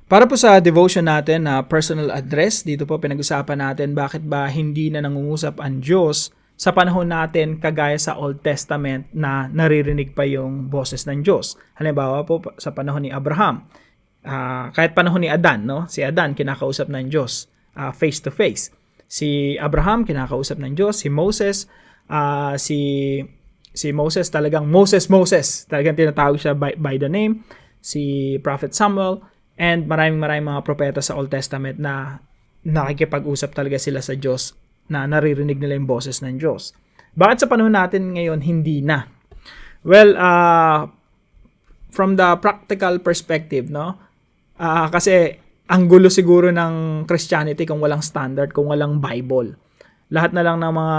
Para po sa devotion natin na personal address, dito po pinag-usapan natin bakit ba hindi na nangungusap ang Diyos sa panahon natin kagaya sa Old Testament na naririnig pa yung boses ng Diyos. Halimbawa po sa panahon ni Abraham, kahit panahon ni Adan, no? Si Adan kinakausap ng Diyos face to face. Si Abraham kinakausap ng Diyos, si Moses, si Moses talagang Moses, talagang tinatawag siya by the name, si Prophet Samuel, and maraming mga propeta sa Old Testament na nakikipag-usap talaga sila sa Diyos, na naririnig nila yung boses ng Diyos. Bakit sa panahon natin ngayon hindi na? Well, from the practical perspective, no? Kasi ang gulo siguro ng Christianity kung walang standard, kung walang Bible. Lahat na lang ng mga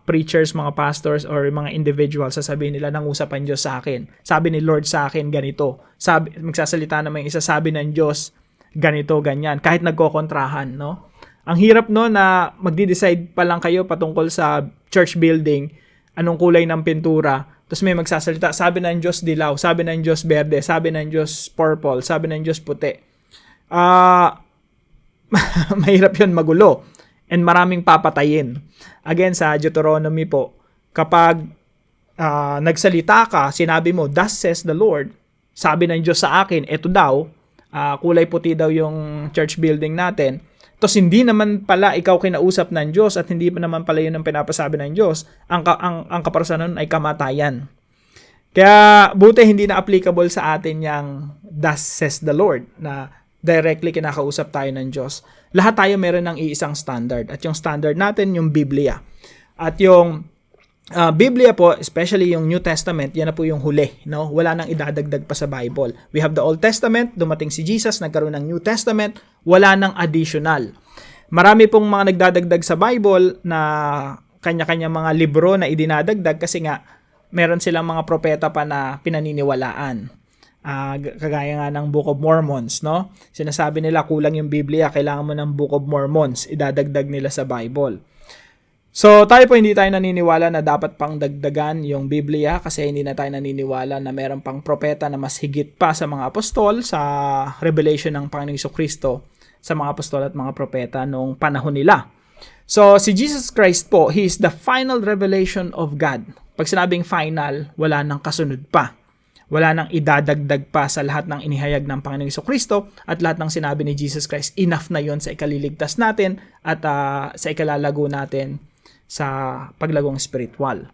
preachers, mga pastors, or mga individuals, sasabihin nila, nangusapan Diyos sa akin. Sabi ni Lord sa akin, ganito. Magsasalita naman yung isa, sabi ng Diyos, ganito, ganyan. Kahit nagkokontrahan, no? Ang hirap no na magdi-decide pa lang kayo patungkol sa church building, anong kulay ng pintura, tapos may magsasalita, sabi ng Diyos dilaw, sabi ng Diyos berde, sabi ng Diyos purple, sabi ng Diyos puti. Mahirap yun, magulo. And maraming papatayin. Again, sa Deuteronomy po, kapag nagsalita ka, sinabi mo, thus says the Lord, sabi ng Diyos sa akin, eto daw, kulay puti daw yung church building natin, tapos hindi naman pala ikaw kinausap ng Diyos at hindi pa naman pala yun ang pinapasabi ng Diyos, ang kaparasan nun ay kamatayan. Kaya buti hindi na applicable sa atin yung thus says the Lord, na directly kinakausap tayo ng Diyos. Lahat tayo meron ng iisang standard. At yung standard natin, yung Biblia. At yung Biblia po, especially yung New Testament, yan na po yung huli. No? Wala nang idadagdag pa sa Bible. We have the Old Testament, dumating si Jesus, nagkaroon ng New Testament, wala nang additional. Marami pong mga nagdadagdag sa Bible na kanya-kanya mga libro na idinadagdag kasi nga meron silang mga propeta pa na pinaniniwalaan. Kagaya nga ng Book of Mormons, no? Sinasabi nila kulang yung Biblia, kailangan mo ng Book of Mormons, idadagdag nila sa Bible. So, tayo po hindi tayo naniniwala na dapat pang dagdagan yung Biblia kasi hindi na tayo naniniwala na meron pang propeta na mas higit pa sa mga apostol sa revelation ng Panginoong Jesucristo sa mga apostol at mga propeta noong panahon nila. So, si Jesus Christ po, He is the final revelation of God. Pag sinabing final, wala nang kasunod pa. Wala nang idadagdag pa sa lahat ng inihayag ng Panginoong Jesucristo at lahat ng sinabi ni Jesus Christ. Enough na yon sa ikaliligtas natin at sa ikalalago natin sa paglagong spiritual.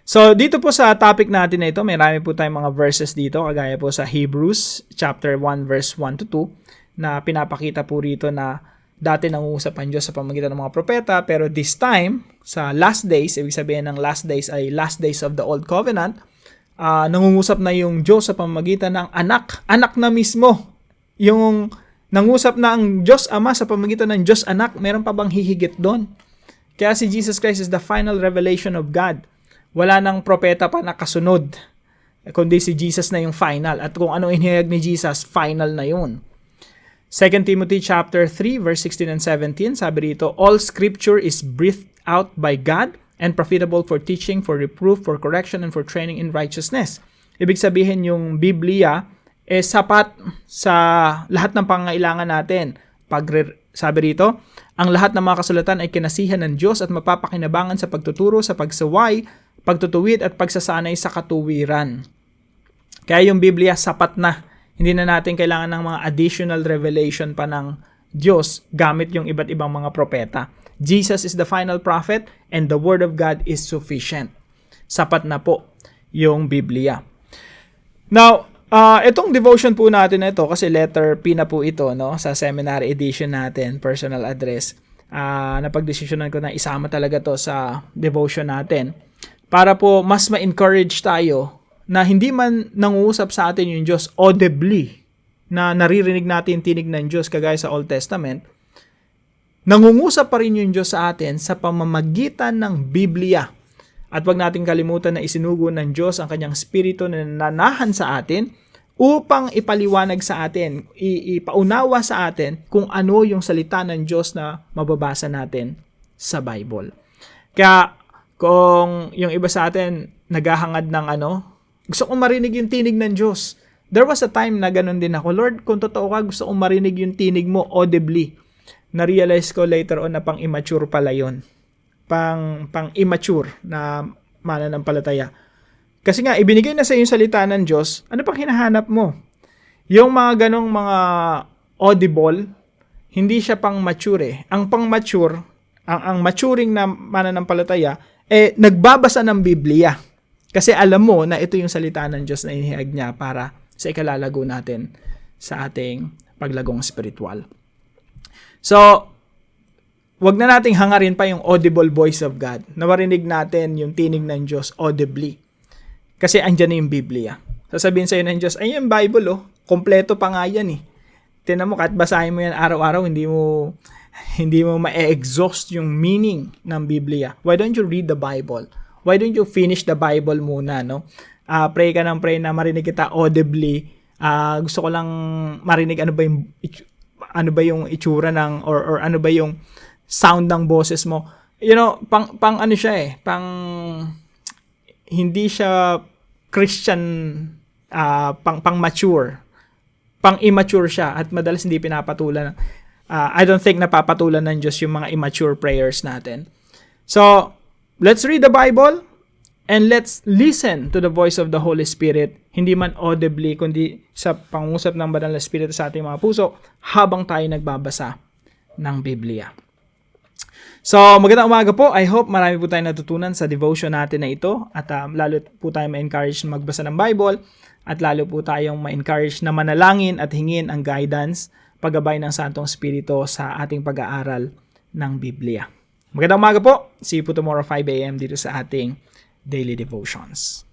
So, dito po sa topic natin na ito, may marami po tayong mga verses dito, kagaya po sa Hebrews chapter 1 verse 1 to 2, na pinapakita po rito na dati nangungusap ang Diyos sa pamamagitan ng mga propeta, pero this time, sa last days, ibig sabihin ng last days ay last days of the Old Covenant, nangungusap na yung Diyos sa pamamagitan ng anak na mismo. Yung nangusap na ang Diyos Ama sa pamamagitan ng Diyos Anak, meron pa bang hihigit doon? Kaya si Jesus Christ is the final revelation of God. Wala nang propeta pa na kasunod, kundi si Jesus na yung final. At kung anong inihayag ni Jesus, final na yun. 2 Timothy chapter 3 verse 16 and 17, sabi rito, all scripture is breathed out by God and profitable for teaching, for reproof, for correction, and for training in righteousness. Ibig sabihin yung Biblia sapat sa lahat ng pangangailangan natin. Sabi rito, ang lahat ng mga kasulatan ay kinasihan ng Diyos at mapapakinabangan sa pagtuturo, sa pagsaway, pagtutuwid at pagsasanay sa katuwiran. Kaya yung Biblia sapat na. Hindi na natin kailangan ng mga additional revelation pa ng Diyos gamit yung iba't ibang mga propeta. Jesus is the final prophet and the Word of God is sufficient. Sapat na po yung Biblia. Now, itong devotion po natin na ito, kasi letter P na po ito, no, sa seminary edition natin, personal address, napagdesisyonan ko na isama talaga to sa devotion natin para po mas ma-encourage tayo na hindi man nangungusap sa atin yung Diyos audibly, na naririnig natin tinig ng Diyos kagaya sa Old Testament, nangungusap pa rin yung Diyos sa atin sa pamamagitan ng Biblia. At wag nating kalimutan na isinugo ng Diyos ang kanyang spirito na nananahan sa atin upang ipaliwanag sa atin, ipaunawa sa atin kung ano yung salita ng Diyos na mababasa natin sa Bible. Kaya kung yung iba sa atin naghahangad ng gusto kong marinig yung tinig ng Diyos, there was a time na ganun din ako. Lord, kung totoo ka, gusto kong marinig yung tinig mo audibly. Na-realize ko later on na pang-immature pala yun. Pang-immature na mananampalataya. Kasi nga, ibinigay na sa yung salita ng Diyos, ano pang hinahanap mo? Yung mga ganong mga audible, hindi siya pang-mature eh. Ang pang-mature, ang maturing na mananampalataya, nagbabasa ng Biblia. Kasi alam mo na ito yung salita ng Diyos na inihayag niya para sa ikalalago natin sa ating paglagong spiritual. So, wag na nating hangarin pa yung audible voice of God. Na marinig natin yung tinig ng Diyos audibly. Kasi andyan na yung Biblia. Sasabihin sa'yo ng Diyos, ay yung Bible kompleto pa nga yan eh. Tingnan mo, kahit basahin mo yan araw-araw, hindi mo ma-exhaust yung meaning ng Biblia. Why don't you read the Bible? Why don't you finish the Bible muna, no? Pray ka ng pray na marinig kita audibly. Gusto ko lang marinig ano ba yung itsura ng or ano ba yung sound ng boses mo. You know, pang ano siya pang hindi siya Christian pang mature. Pang immature siya at madalas hindi pinapatulan. I don't think napapatulan ng Diyos yung mga immature prayers natin. So, let's read the Bible and let's listen to the voice of the Holy Spirit, hindi man audibly, kundi sa pangungusap ng Banal na Espiritu sa ating mga puso habang tayo nagbabasa ng Biblia. So, magandang umaga po. I hope marami po tayong natutunan sa devotion natin na ito at lalo po tayong ma-encourage na magbasa ng Bible at lalo po tayong ma-encourage na manalangin at hingin ang guidance, paggabay ng Santong Espiritu sa ating pag-aaral ng Biblia. Magandang umaga po. See you po tomorrow 5 a.m. dito sa ating Daily Devotions.